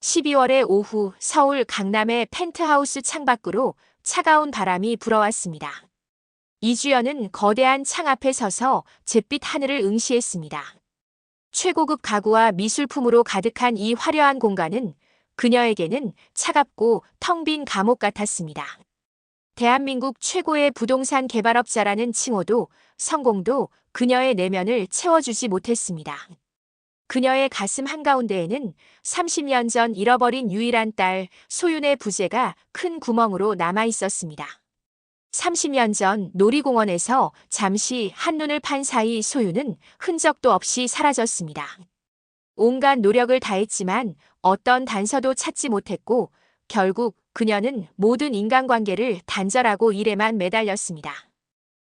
12월의 오후 서울 강남의 펜트하우스 창밖으로 차가운 바람이 불어왔습니다. 이주연은 거대한 창 앞에 서서 잿빛 하늘을 응시했습니다. 최고급 가구와 미술품으로 가득한 이 화려한 공간은 그녀에게는 차갑고 텅 빈 감옥 같았습니다. 대한민국 최고의 부동산 개발업자라는 칭호도 성공도 그녀의 내면을 채워주지 못했습니다. 그녀의 가슴 한가운데에는 30년 전 잃어버린 유일한 딸 소윤의 부재가 큰 구멍으로 남아 있었습니다. 30년 전 놀이공원에서 잠시 한눈을 판 사이 소윤은 흔적도 없이 사라졌습니다. 온갖 노력을 다했지만 어떤 단서도 찾지 못했고 결국 그녀는 모든 인간관계를 단절하고 일에만 매달렸습니다.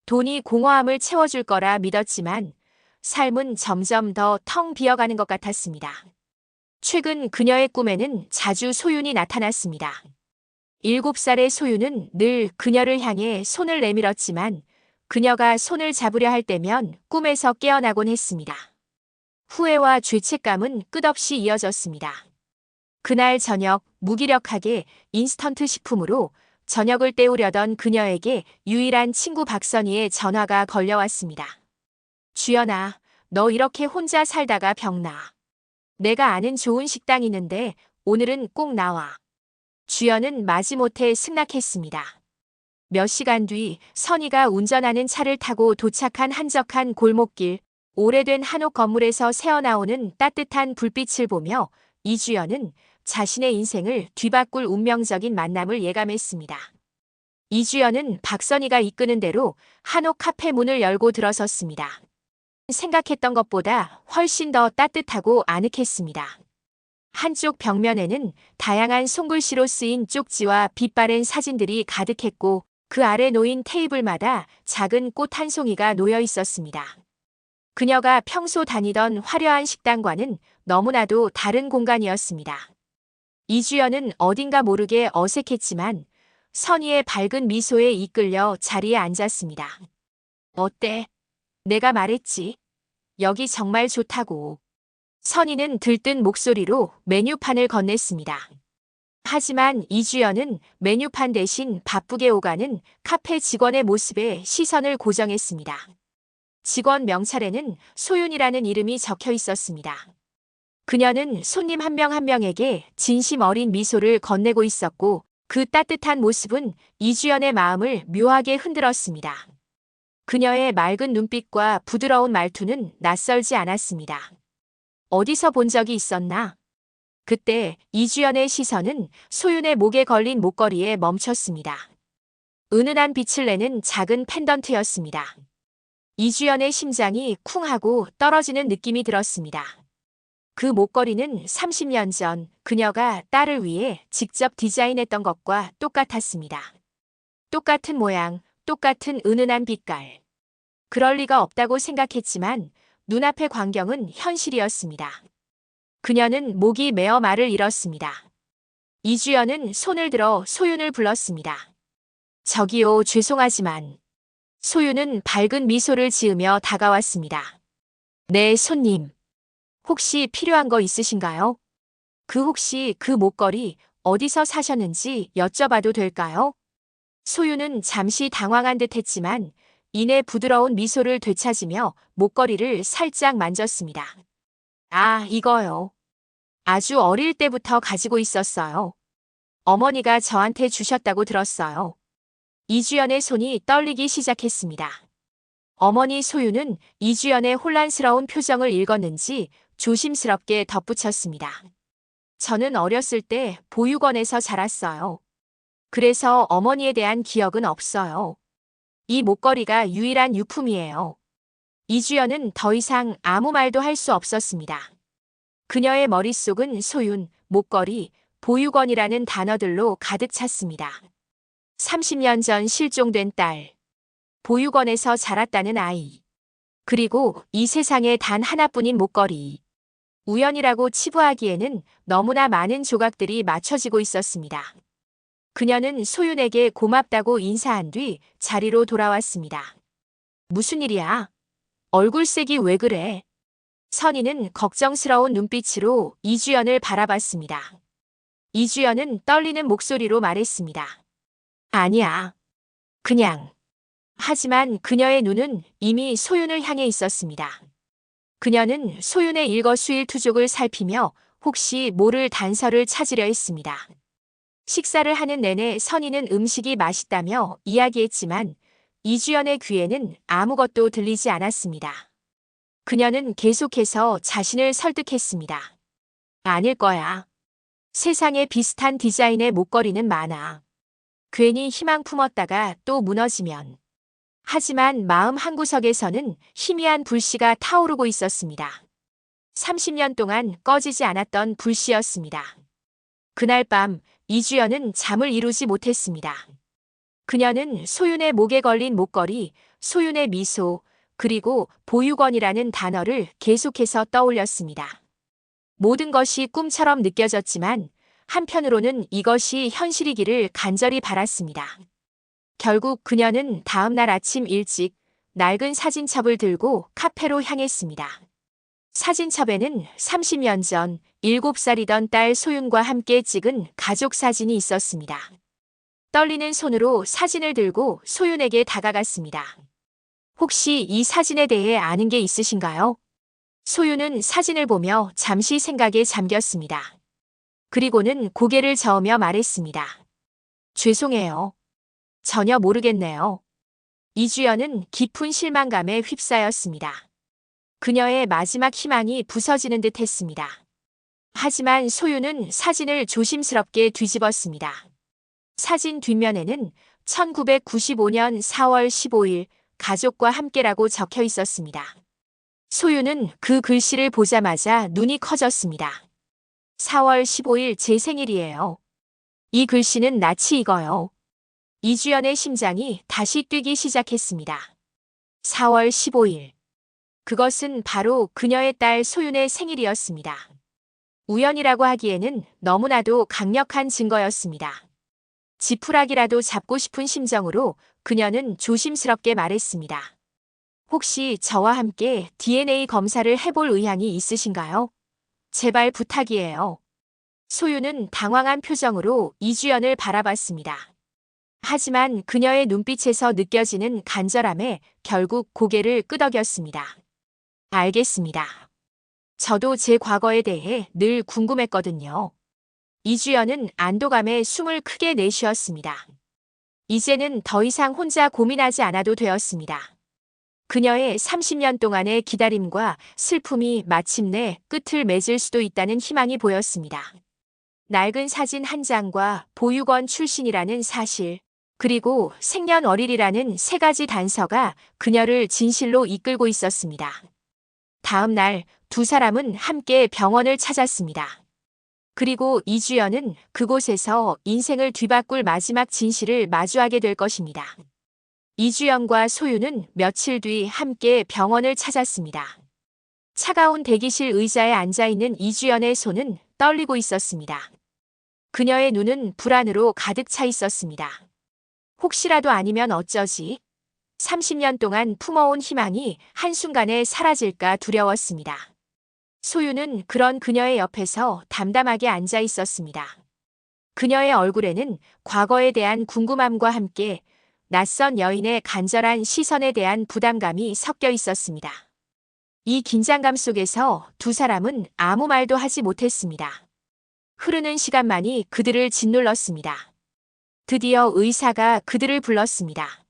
돈이 공허함을 채워줄 거라 믿었지만 삶은 점점 더 텅 비어가는 것 같았습니다. 최근 그녀의 꿈에는 자주 소윤이 나타났습니다. 7살의 소윤은 늘 그녀를 향해 손을 내밀었지만 그녀가 손을 잡으려 할 때면 꿈에서 깨어나곤 했습니다. 후회와 죄책감은 끝없이 이어졌습니다. 그날 저녁 무기력하게 인스턴트 식품으로 저녁을 때우려던 그녀에게 유일한 친구 박선희의 전화가 걸려왔습니다. 주연아, 너 이렇게 혼자 살다가 병나. 내가 아는 좋은 식당 있는데 오늘은 꼭 나와. 주연은 마지못해 승낙했습니다. 몇 시간 뒤 선희가 운전하는 차를 타고 도착한 한적한 골목길, 오래된 한옥 건물에서 새어나오는 따뜻한 불빛을 보며 이주연은 자신의 인생을 뒤바꿀 운명적인 만남을 예감했습니다. 이주연은 박선희가 이끄는 대로 한옥 카페 문을 열고 들어섰습니다. 생각했던 것보다 훨씬 더 따뜻하고 아늑했습니다. 한쪽 벽면에는 다양한 손글씨로 쓰인 쪽지와 빛바랜 사진들이 가득했고 그 아래 놓인 테이블마다 작은 꽃 한 송이가 놓여 있었습니다. 그녀가 평소 다니던 화려한 식당과는 너무나도 다른 공간이었습니다. 이주연은 어딘가 모르게 어색했지만 선희의 밝은 미소에 이끌려 자리에 앉았습니다. 어때? 내가 말했지. 여기 정말 좋다고. 선희는 들뜬 목소리로 메뉴판을 건넸습니다. 하지만 이주연은 메뉴판 대신 바쁘게 오가는 카페 직원의 모습에 시선을 고정했습니다. 직원 명찰에는 소윤이라는 이름이 적혀 있었습니다. 그녀는 손님 한 명 한 명에게 진심 어린 미소를 건네고 있었고 그 따뜻한 모습은 이주연의 마음을 묘하게 흔들었습니다. 그녀의 맑은 눈빛과 부드러운 말투는 낯설지 않았습니다. 어디서 본 적이 있었나? 그때 이주연의 시선은 소윤의 목에 걸린 목걸이에 멈췄습니다. 은은한 빛을 내는 작은 펜던트였습니다. 이주연의 심장이 쿵 하고 떨어지는 느낌이 들었습니다. 그 목걸이는 30년 전 그녀가 딸을 위해 직접 디자인했던 것과 똑같았습니다. 똑같은 모양, 똑같은 은은한 빛깔. 그럴 리가 없다고 생각했지만 눈앞의 광경은 현실이었습니다. 그녀는 목이 메어 말을 잃었습니다. 이주연은 손을 들어 소윤을 불렀습니다. 저기요, 죄송하지만. 소윤은 밝은 미소를 지으며 다가왔습니다. 네, 손님. 혹시 필요한 거 있으신가요? 혹시 그 목걸이 어디서 사셨는지 여쭤봐도 될까요? 소윤은 잠시 당황한 듯 했지만 이내 부드러운 미소를 되찾으며 목걸이를 살짝 만졌습니다. 아, 이거요. 아주 어릴 때부터 가지고 있었어요. 어머니가 저한테 주셨다고 들었어요. 이주연의 손이 떨리기 시작했습니다. 어머니 소윤은 이주연의 혼란스러운 표정을 읽었는지 조심스럽게 덧붙였습니다. 저는 어렸을 때 보육원에서 자랐어요. 그래서 어머니에 대한 기억은 없어요. 이 목걸이가 유일한 유품이에요. 이주연은 더 이상 아무 말도 할 수 없었습니다. 그녀의 머릿속은 소윤, 목걸이, 보육원이라는 단어들로 가득 찼습니다. 30년 전 실종된 딸, 보육원에서 자랐다는 아이, 그리고 이 세상에 단 하나뿐인 목걸이. 우연이라고 치부하기에는 너무나 많은 조각들이 맞춰지고 있었습니다. 그녀는 소윤에게 고맙다고 인사한 뒤 자리로 돌아왔습니다. 무슨 일이야? 얼굴색이 왜 그래? 선희는 걱정스러운 눈빛으로 이주연을 바라봤습니다. 이주연은 떨리는 목소리로 말했습니다. 아니야. 그냥. 하지만 그녀의 눈은 이미 소윤을 향해 있었습니다. 그녀는 소윤의 일거수일투족을 살피며 혹시 모를 단서를 찾으려 했습니다. 식사를 하는 내내 선희는 음식이 맛있다며 이야기했지만 이주연의 귀에는 아무것도 들리지 않았습니다. 그녀는 계속해서 자신을 설득했습니다. 아닐 거야. 세상에 비슷한 디자인의 목걸이는 많아. 괜히 희망 품었다가 또 무너지면. 하지만 마음 한구석에서는 희미한 불씨가 타오르고 있었습니다. 30년 동안 꺼지지 않았던 불씨였습니다. 그날 밤 이주연은 잠을 이루지 못했습니다. 그녀는 소윤의 목에 걸린 목걸이, 소윤의 미소, 그리고 보육원이라는 단어를 계속해서 떠올렸습니다. 모든 것이 꿈처럼 느껴졌지만 한편으로는 이것이 현실이기를 간절히 바랐습니다. 결국 그녀는 다음 날 아침 일찍 낡은 사진첩을 들고 카페로 향했습니다. 사진첩에는 30년 전 7살이던 딸 소윤과 함께 찍은 가족 사진이 있었습니다. 떨리는 손으로 사진을 들고 소윤에게 다가갔습니다. 혹시 이 사진에 대해 아는 게 있으신가요? 소윤은 사진을 보며 잠시 생각에 잠겼습니다. 그리고는 고개를 저으며 말했습니다. 죄송해요. 전혀 모르겠네요. 이주연은 깊은 실망감에 휩싸였습니다. 그녀의 마지막 희망이 부서지는 듯 했습니다. 하지만 소윤은 사진을 조심스럽게 뒤집었습니다. 사진 뒷면에는 1995년 4월 15일 가족과 함께라고 적혀 있었습니다. 소윤은 그 글씨를 보자마자 눈이 커졌습니다. 4월 15일 제 생일이에요. 이 글씨는 낯이 익어요. 이주연의 심장이 다시 뛰기 시작했습니다. 4월 15일. 그것은 바로 그녀의 딸 소윤의 생일이었습니다. 우연이라고 하기에는 너무나도 강력한 증거였습니다. 지푸라기라도 잡고 싶은 심정으로 그녀는 조심스럽게 말했습니다. 혹시 저와 함께 DNA 검사를 해볼 의향이 있으신가요? 제발 부탁이에요. 소윤은 당황한 표정으로 이주연을 바라봤습니다. 하지만 그녀의 눈빛에서 느껴지는 간절함에 결국 고개를 끄덕였습니다. 알겠습니다. 저도 제 과거에 대해 늘 궁금했거든요. 이주연은 안도감에 숨을 크게 내쉬었습니다. 이제는 더 이상 혼자 고민하지 않아도 되었습니다. 그녀의 30년 동안의 기다림과 슬픔이 마침내 끝을 맺을 수도 있다는 희망이 보였습니다. 낡은 사진 한 장과 보육원 출신이라는 사실, 그리고 생년월일이라는 세 가지 단서가 그녀를 진실로 이끌고 있었습니다. 다음 날 두 사람은 함께 병원을 찾았습니다. 그리고 이주연은 그곳에서 인생을 뒤바꿀 마지막 진실을 마주하게 될 것입니다. 이주연과 소윤은 며칠 뒤 함께 병원을 찾았습니다. 차가운 대기실 의자에 앉아있는 이주연의 손은 떨리고 있었습니다. 그녀의 눈은 불안으로 가득 차 있었습니다. 혹시라도 아니면 어쩌지? 30년 동안 품어온 희망이 한순간에 사라질까 두려웠습니다. 소윤은 그런 그녀의 옆에서 담담하게 앉아 있었습니다. 그녀의 얼굴에는 과거에 대한 궁금함과 함께 낯선 여인의 간절한 시선에 대한 부담감이 섞여 있었습니다. 이 긴장감 속에서 두 사람은 아무 말도 하지 못했습니다. 흐르는 시간만이 그들을 짓눌렀습니다. 드디어 의사가 그들을 불렀습니다.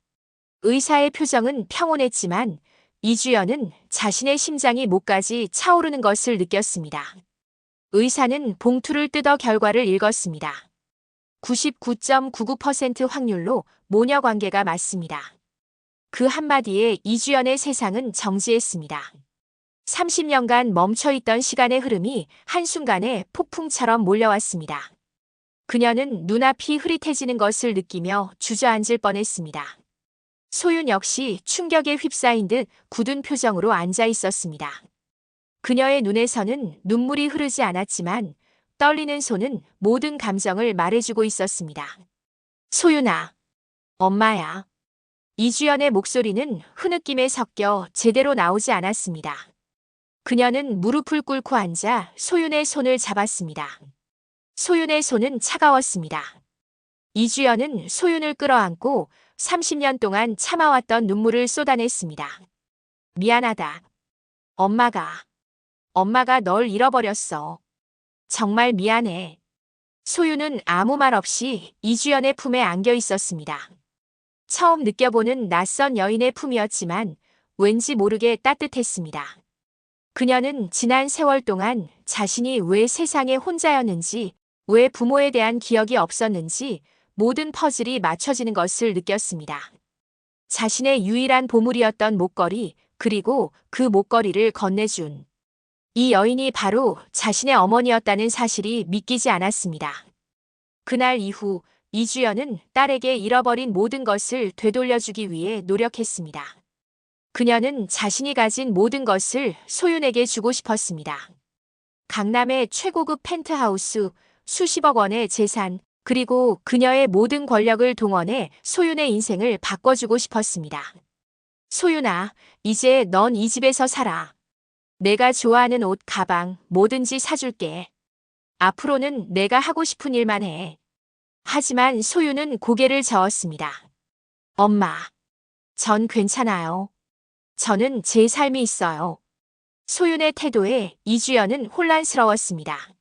의사의 표정은 평온했지만 이주연은 자신의 심장이 목까지 차오르는 것을 느꼈습니다. 의사는 봉투를 뜯어 결과를 읽었습니다. 99.99% 확률로 모녀 관계가 맞습니다. 그 한마디에 이주연의 세상은 정지했습니다. 30년간 멈춰있던 시간의 흐름이 한순간에 폭풍처럼 몰려왔습니다. 그녀는 눈앞이 흐릿해지는 것을 느끼며 주저앉을 뻔했습니다. 소윤 역시 충격에 휩싸인 듯 굳은 표정으로 앉아 있었습니다. 그녀의 눈에서는 눈물이 흐르지 않았지만 떨리는 손은 모든 감정을 말해주고 있었습니다. 소윤아, 엄마야. 이주연의 목소리는 흐느낌에 섞여 제대로 나오지 않았습니다. 그녀는 무릎을 꿇고 앉아 소윤의 손을 잡았습니다. 소윤의 손은 차가웠습니다. 이주연은 소윤을 끌어안고 30년 동안 참아왔던 눈물을 쏟아냈습니다. 미안하다. 엄마가 널 잃어버렸어. 정말 미안해. 소윤은 아무 말 없이 이주연의 품에 안겨 있었습니다. 처음 느껴보는 낯선 여인의 품이었지만 왠지 모르게 따뜻했습니다. 그녀는 지난 세월 동안 자신이 왜 세상에 혼자였는지, 왜 부모에 대한 기억이 없었는지 모든 퍼즐이 맞춰지는 것을 느꼈습니다. 자신의 유일한 보물이었던 목걸이, 그리고 그 목걸이를 건네준 이 여인이 바로 자신의 어머니였다는 사실이 믿기지 않았습니다. 그날 이후 이주연은 딸에게 잃어버린 모든 것을 되돌려주기 위해 노력했습니다. 그녀는 자신이 가진 모든 것을 소윤에게 주고 싶었습니다. 강남의 최고급 펜트하우스, 수십억 원의 재산, 그리고 그녀의 모든 권력을 동원해 소윤의 인생을 바꿔주고 싶었습니다. 소윤아, 이제 넌 이 집에서 살아. 내가 좋아하는 옷, 가방, 뭐든지 사줄게. 앞으로는 내가 하고 싶은 일만 해. 하지만 소윤은 고개를 저었습니다. 엄마, 전 괜찮아요. 저는 제 삶이 있어요. 소윤의 태도에 이주연은 혼란스러웠습니다.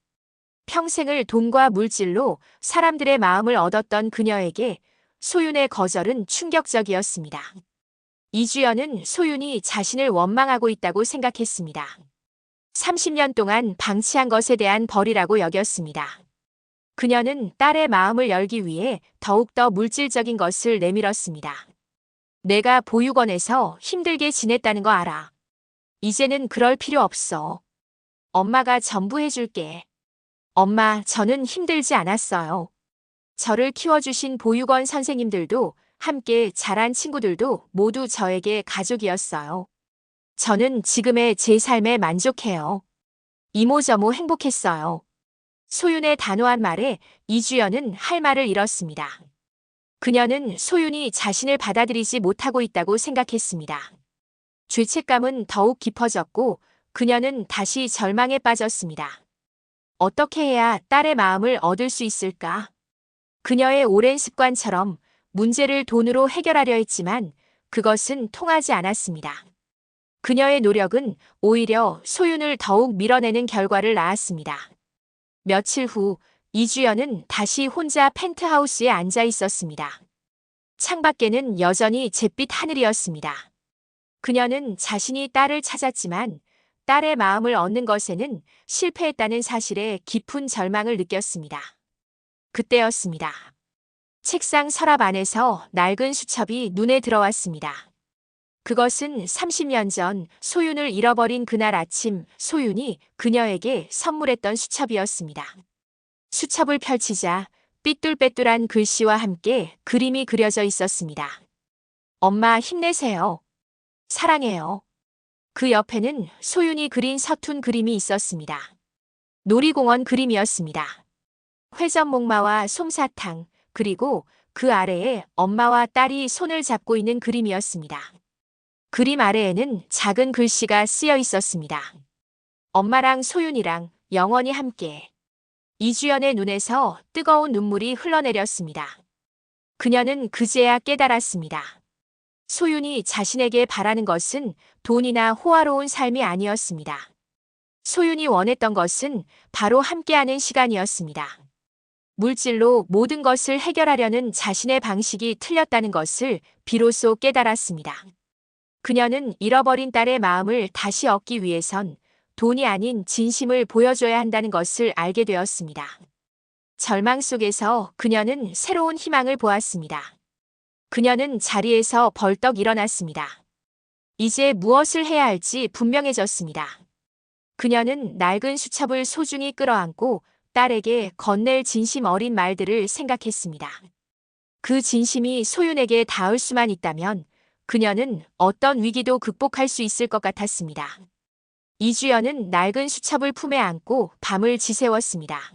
평생을 돈과 물질로 사람들의 마음을 얻었던 그녀에게 소윤의 거절은 충격적이었습니다. 이주연은 소윤이 자신을 원망하고 있다고 생각했습니다. 30년 동안 방치한 것에 대한 벌이라고 여겼습니다. 그녀는 딸의 마음을 열기 위해 더욱더 물질적인 것을 내밀었습니다. 내가 보육원에서 힘들게 지냈다는 거 알아. 이제는 그럴 필요 없어. 엄마가 전부 해줄게. 엄마, 저는 힘들지 않았어요. 저를 키워주신 보육원 선생님들도 함께 자란 친구들도 모두 저에게 가족이었어요. 저는 지금의 제 삶에 만족해요. 이모저모 행복했어요. 소윤의 단호한 말에 이주연은 할 말을 잃었습니다. 그녀는 소윤이 자신을 받아들이지 못하고 있다고 생각했습니다. 죄책감은 더욱 깊어졌고 그녀는 다시 절망에 빠졌습니다. 어떻게 해야 딸의 마음을 얻을 수 있을까? 그녀의 오랜 습관처럼 문제를 돈으로 해결하려 했지만 그것은 통하지 않았습니다. 그녀의 노력은 오히려 소윤을 더욱 밀어내는 결과를 낳았습니다. 며칠 후 이주연은 다시 혼자 펜트하우스에 앉아 있었습니다. 창밖에는 여전히 잿빛 하늘이었습니다. 그녀는 자신이 딸을 찾았지만 딸의 마음을 얻는 것에는 실패했다는 사실에 깊은 절망을 느꼈습니다. 그때였습니다. 책상 서랍 안에서 낡은 수첩이 눈에 들어왔습니다. 그것은 30년 전 소윤을 잃어버린 그날 아침 소윤이 그녀에게 선물했던 수첩이었습니다. 수첩을 펼치자 삐뚤빼뚤한 글씨와 함께 그림이 그려져 있었습니다. 엄마 힘내세요. 사랑해요. 그 옆에는 소윤이 그린 서툰 그림이 있었습니다. 놀이공원 그림이었습니다. 회전목마와 솜사탕, 그리고 그 아래에 엄마와 딸이 손을 잡고 있는 그림이었습니다. 그림 아래에는 작은 글씨가 쓰여 있었습니다. 엄마랑 소윤이랑 영원히 함께. 이주연의 눈에서 뜨거운 눈물이 흘러내렸습니다. 그녀는 그제야 깨달았습니다. 소윤이 자신에게 바라는 것은 돈이나 호화로운 삶이 아니었습니다. 소윤이 원했던 것은 바로 함께하는 시간이었습니다. 물질로 모든 것을 해결하려는 자신의 방식이 틀렸다는 것을 비로소 깨달았습니다. 그녀는 잃어버린 딸의 마음을 다시 얻기 위해선 돈이 아닌 진심을 보여줘야 한다는 것을 알게 되었습니다. 절망 속에서 그녀는 새로운 희망을 보았습니다. 그녀는 자리에서 벌떡 일어났습니다. 이제 무엇을 해야 할지 분명해졌습니다. 그녀는 낡은 수첩을 소중히 끌어안고 딸에게 건넬 진심 어린 말들을 생각했습니다. 그 진심이 소윤에게 닿을 수만 있다면 그녀는 어떤 위기도 극복할 수 있을 것 같았습니다. 이주연은 낡은 수첩을 품에 안고 밤을 지새웠습니다.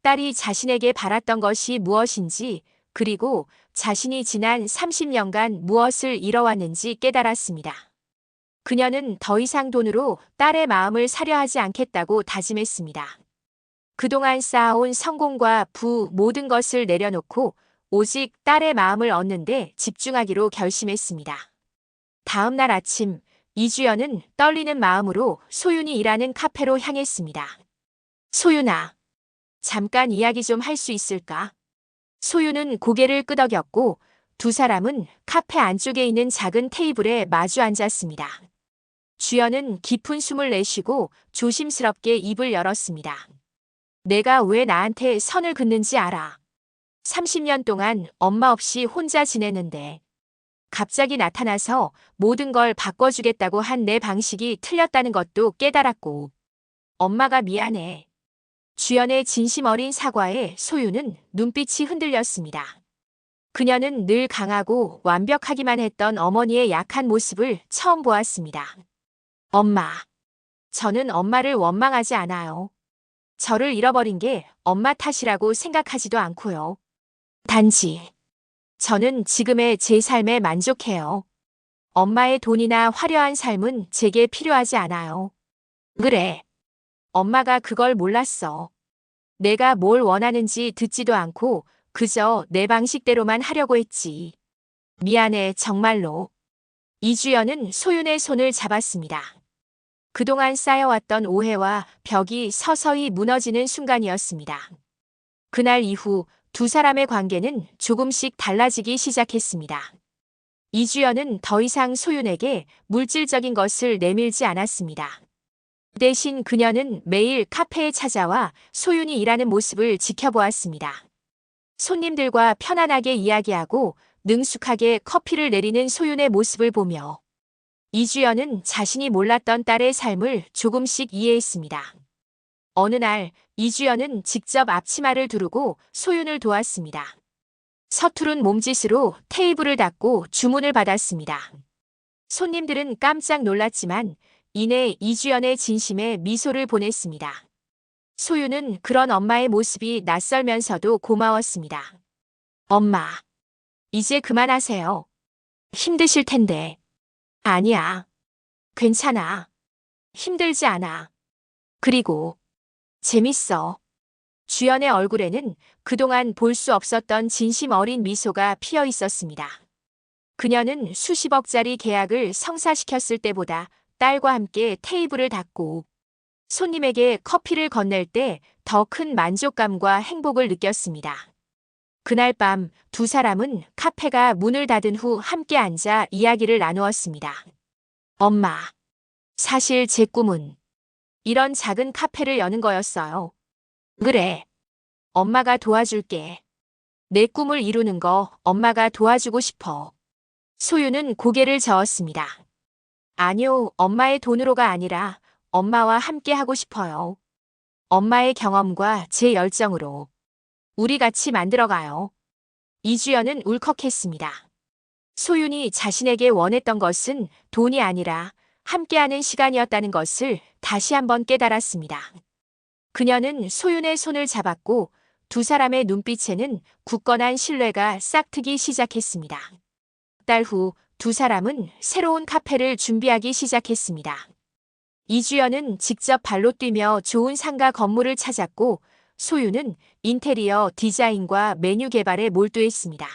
딸이 자신에게 바랐던 것이 무엇인지, 그리고 자신이 지난 30년간 무엇을 잃어왔는지 깨달았습니다. 그녀는 더 이상 돈으로 딸의 마음을 사려 하지 않겠다고 다짐했습니다. 그동안 쌓아온 성공과 부 모든 것을 내려놓고 오직 딸의 마음을 얻는데 집중하기로 결심했습니다. 다음 날 아침, 이주연은 떨리는 마음으로 소윤이 일하는 카페로 향했습니다. 소윤아, 잠깐 이야기 좀 할 수 있을까? 소윤은 고개를 끄덕였고 두 사람은 카페 안쪽에 있는 작은 테이블에 마주 앉았습니다. 주연은 깊은 숨을 내쉬고 조심스럽게 입을 열었습니다. 내가 왜 나한테 선을 긋는지 알아. 30년 동안 엄마 없이 혼자 지내는데 갑자기 나타나서 모든 걸 바꿔주겠다고 한 내 방식이 틀렸다는 것도 깨달았고 엄마가 미안해. 주연의 진심 어린 사과에 소유는 눈빛이 흔들렸습니다. 그녀는 늘 강하고 완벽하기만 했던 어머니의 약한 모습을 처음 보았습니다. 엄마, 저는 엄마를 원망하지 않아요. 저를 잃어버린 게 엄마 탓이라고 생각하지도 않고요. 단지 저는 지금의 제 삶에 만족해요. 엄마의 돈이나 화려한 삶은 제게 필요하지 않아요. 그래. 엄마가 그걸 몰랐어. 내가 뭘 원하는지 듣지도 않고 그저 내 방식대로만 하려고 했지. 미안해, 정말로. 이주연은 소윤의 손을 잡았습니다. 그동안 쌓여왔던 오해와 벽이 서서히 무너지는 순간이었습니다. 그날 이후 두 사람의 관계는 조금씩 달라지기 시작했습니다. 이주연은 더 이상 소윤에게 물질적인 것을 내밀지 않았습니다. 대신 그녀는 매일 카페에 찾아와 소윤이 일하는 모습을 지켜보았습니다. 손님들과 편안하게 이야기하고 능숙하게 커피를 내리는 소윤의 모습을 보며 이주연은 자신이 몰랐던 딸의 삶을 조금씩 이해했습니다. 어느 날 이주연은 직접 앞치마를 두르고 소윤을 도왔습니다. 서투른 몸짓으로 테이블을 닫고 주문을 받았습니다. 손님들은 깜짝 놀랐지만 이내 이주연의 진심에 미소를 보냈습니다. 소윤은 그런 엄마의 모습이 낯설면서도 고마웠습니다. 엄마, 이제 그만하세요. 힘드실 텐데. 아니야. 괜찮아. 힘들지 않아. 그리고 재밌어. 주연의 얼굴에는 그동안 볼 수 없었던 진심 어린 미소가 피어 있었습니다. 그녀는 수십억짜리 계약을 성사시켰을 때보다 딸과 함께 테이블을 닫고 손님에게 커피를 건넬 때 더 큰 만족감과 행복을 느꼈습니다. 그날 밤 두 사람은 카페가 문을 닫은 후 함께 앉아 이야기를 나누었습니다. 엄마, 사실 제 꿈은 이런 작은 카페를 여는 거였어요. 그래. 엄마가 도와줄게. 내 꿈을 이루는 거 엄마가 도와주고 싶어. 소유는 고개를 저었습니다. 아니요, 엄마의 돈으로가 아니라 엄마와 함께 하고 싶어요. 엄마의 경험과 제 열정으로 우리 같이 만들어가요. 이주연은 울컥했습니다. 소윤이 자신에게 원했던 것은 돈이 아니라 함께하는 시간이었다는 것을 다시 한번 깨달았습니다. 그녀는 소윤의 손을 잡았고 두 사람의 눈빛에는 굳건한 신뢰가 싹트기 시작했습니다. 달 후 두 사람은 새로운 카페를 준비하기 시작했습니다. 이주연은 직접 발로 뛰며 좋은 상가 건물을 찾았고 소윤은 인테리어 디자인과 메뉴 개발에 몰두했습니다.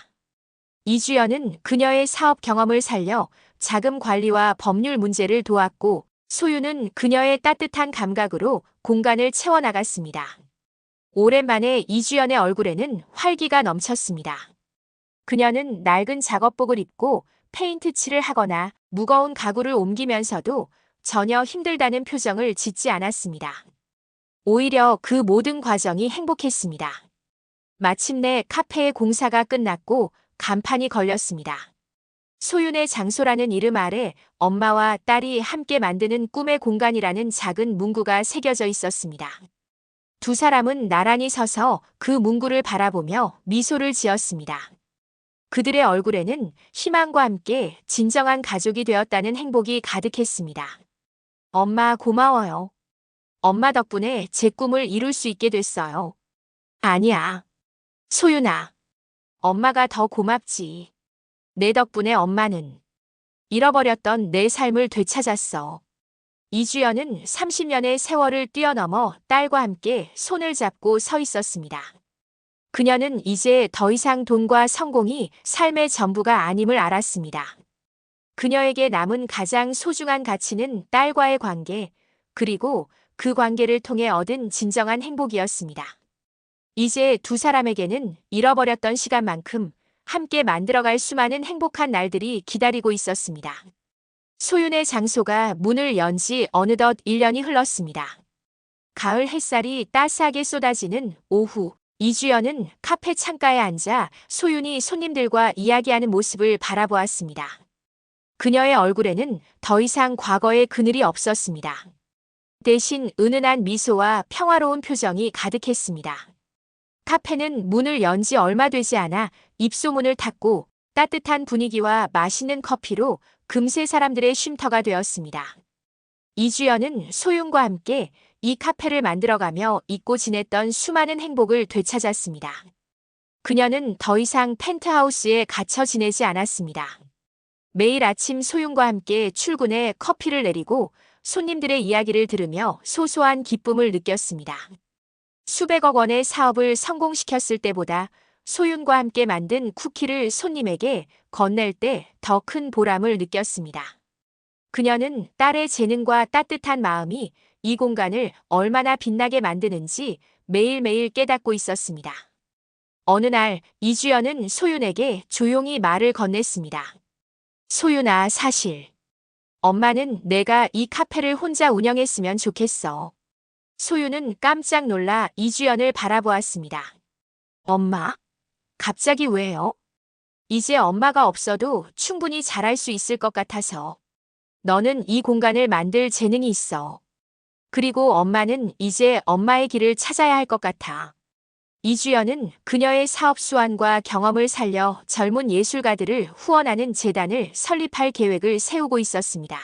이주연은 그녀의 사업 경험을 살려 자금 관리와 법률 문제를 도왔고 소윤은 그녀의 따뜻한 감각으로 공간을 채워나갔습니다. 오랜만에 이주연의 얼굴에는 활기가 넘쳤습니다. 그녀는 낡은 작업복을 입고 페인트 칠을 하거나 무거운 가구를 옮기면서도 전혀 힘들다는 표정을 짓지 않았습니다. 오히려 그 모든 과정이 행복했습니다. 마침내 카페의 공사가 끝났고 간판이 걸렸습니다. 소윤의 장소라는 이름 아래 엄마와 딸이 함께 만드는 꿈의 공간이라는 작은 문구가 새겨져 있었습니다. 두 사람은 나란히 서서 그 문구를 바라보며 미소를 지었습니다. 그들의 얼굴에는 희망과 함께 진정한 가족이 되었다는 행복이 가득했습니다. 엄마 고마워요. 엄마 덕분에 제 꿈을 이룰 수 있게 됐어요. 아니야. 소윤아. 엄마가 더 고맙지. 내 덕분에 엄마는 잃어버렸던 내 삶을 되찾았어. 이주연은 30년의 세월을 뛰어넘어 딸과 함께 손을 잡고 서 있었습니다. 그녀는 이제 더 이상 돈과 성공이 삶의 전부가 아님을 알았습니다. 그녀에게 남은 가장 소중한 가치는 딸과의 관계, 그리고 그 관계를 통해 얻은 진정한 행복이었습니다. 이제 두 사람에게는 잃어버렸던 시간만큼 함께 만들어갈 수많은 행복한 날들이 기다리고 있었습니다. 소윤의 장소가 문을 연 지 어느덧 1년이 흘렀습니다. 가을 햇살이 따스하게 쏟아지는 오후, 이주연은 카페 창가에 앉아 소윤이 손님들과 이야기하는 모습을 바라보았습니다. 그녀의 얼굴에는 더 이상 과거의 그늘이 없었습니다. 대신 은은한 미소와 평화로운 표정이 가득했습니다. 카페는 문을 연 지 얼마 되지 않아 입소문을 탔고 따뜻한 분위기와 맛있는 커피로 금세 사람들의 쉼터가 되었습니다. 이주연은 소윤과 함께 이 카페를 만들어가며 잊고 지냈던 수많은 행복을 되찾았습니다. 그녀는 더 이상 펜트하우스에 갇혀 지내지 않았습니다. 매일 아침 소윤과 함께 출근해 커피를 내리고 손님들의 이야기를 들으며 소소한 기쁨을 느꼈습니다. 수백억 원의 사업을 성공시켰을 때보다 소윤과 함께 만든 쿠키를 손님에게 건넬 때 더 큰 보람을 느꼈습니다. 그녀는 딸의 재능과 따뜻한 마음이 이 공간을 얼마나 빛나게 만드는지 매일매일 깨닫고 있었습니다. 어느 날 이주연은 소윤에게 조용히 말을 건넸습니다. 소윤아, 사실 엄마는 내가 이 카페를 혼자 운영했으면 좋겠어. 소윤은 깜짝 놀라 이주연을 바라보았습니다. 엄마? 갑자기 왜요? 이제 엄마가 없어도 충분히 잘할 수 있을 것 같아서. 너는 이 공간을 만들 재능이 있어. 그리고 엄마는 이제 엄마의 길을 찾아야 할 것 같아. 이주연은 그녀의 사업 수완과 경험을 살려 젊은 예술가들을 후원하는 재단을 설립할 계획을 세우고 있었습니다.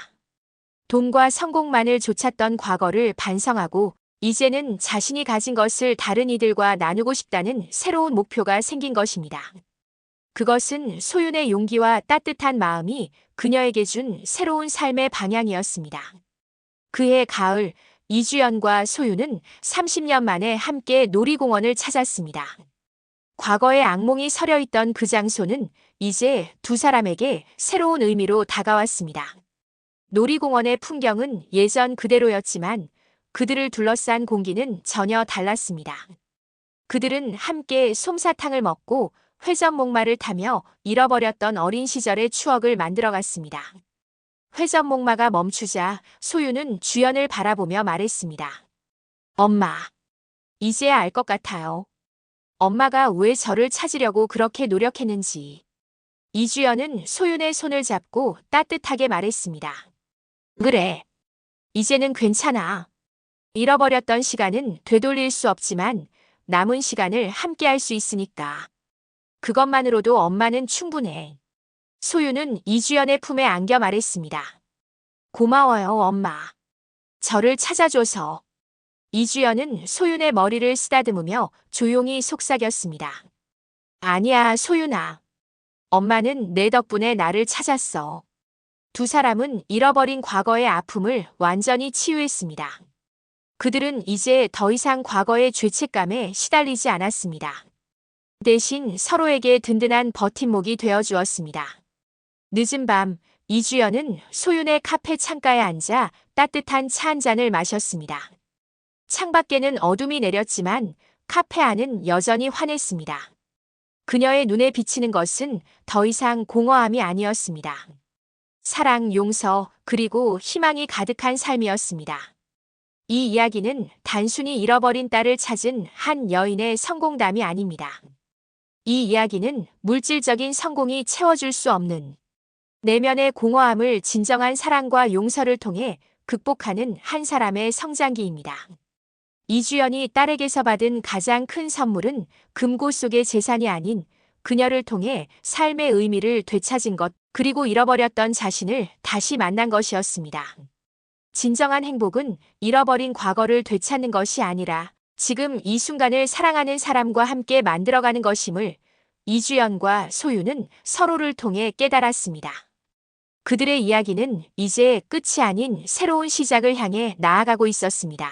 돈과 성공만을 좇았던 과거를 반성하고 이제는 자신이 가진 것을 다른 이들과 나누고 싶다는 새로운 목표가 생긴 것입니다. 그것은 소윤의 용기와 따뜻한 마음이 그녀에게 준 새로운 삶의 방향이었습니다. 그해 가을, 이주연과 소윤은 30년 만에 함께 놀이공원을 찾았습니다. 과거의 악몽이 서려있던 그 장소는 이제 두 사람에게 새로운 의미로 다가왔습니다. 놀이공원의 풍경은 예전 그대로였지만 그들을 둘러싼 공기는 전혀 달랐습니다. 그들은 함께 솜사탕을 먹고 회전목마를 타며 잃어버렸던 어린 시절의 추억을 만들어갔습니다. 회전목마가 멈추자 소윤은 주연을 바라보며 말했습니다. 엄마, 이제야 알 것 같아요. 엄마가 왜 저를 찾으려고 그렇게 노력했는지. 이주연은 소윤의 손을 잡고 따뜻하게 말했습니다. 그래, 이제는 괜찮아. 잃어버렸던 시간은 되돌릴 수 없지만 남은 시간을 함께 할 수 있으니까. 그것만으로도 엄마는 충분해. 소윤은 이주연의 품에 안겨 말했습니다. 고마워요, 엄마. 저를 찾아줘서. 이주연은 소윤의 머리를 쓰다듬으며 조용히 속삭였습니다. 아니야, 소윤아. 엄마는 내 덕분에 나를 찾았어. 두 사람은 잃어버린 과거의 아픔을 완전히 치유했습니다. 그들은 이제 더 이상 과거의 죄책감에 시달리지 않았습니다. 대신 서로에게 든든한 버팀목이 되어 주었습니다. 늦은 밤, 이주연은 소윤의 카페 창가에 앉아 따뜻한 차 한 잔을 마셨습니다. 창밖에는 어둠이 내렸지만 카페 안은 여전히 환했습니다. 그녀의 눈에 비치는 것은 더 이상 공허함이 아니었습니다. 사랑, 용서, 그리고 희망이 가득한 삶이었습니다. 이 이야기는 단순히 잃어버린 딸을 찾은 한 여인의 성공담이 아닙니다. 이 이야기는 물질적인 성공이 채워줄 수 없는 내면의 공허함을 진정한 사랑과 용서를 통해 극복하는 한 사람의 성장기입니다. 이주연이 딸에게서 받은 가장 큰 선물은 금고 속의 재산이 아닌 그녀를 통해 삶의 의미를 되찾은 것, 그리고 잃어버렸던 자신을 다시 만난 것이었습니다. 진정한 행복은 잃어버린 과거를 되찾는 것이 아니라 지금 이 순간을 사랑하는 사람과 함께 만들어가는 것임을 이주연과 소윤은 서로를 통해 깨달았습니다. 그들의 이야기는 이제 끝이 아닌 새로운 시작을 향해 나아가고 있었습니다.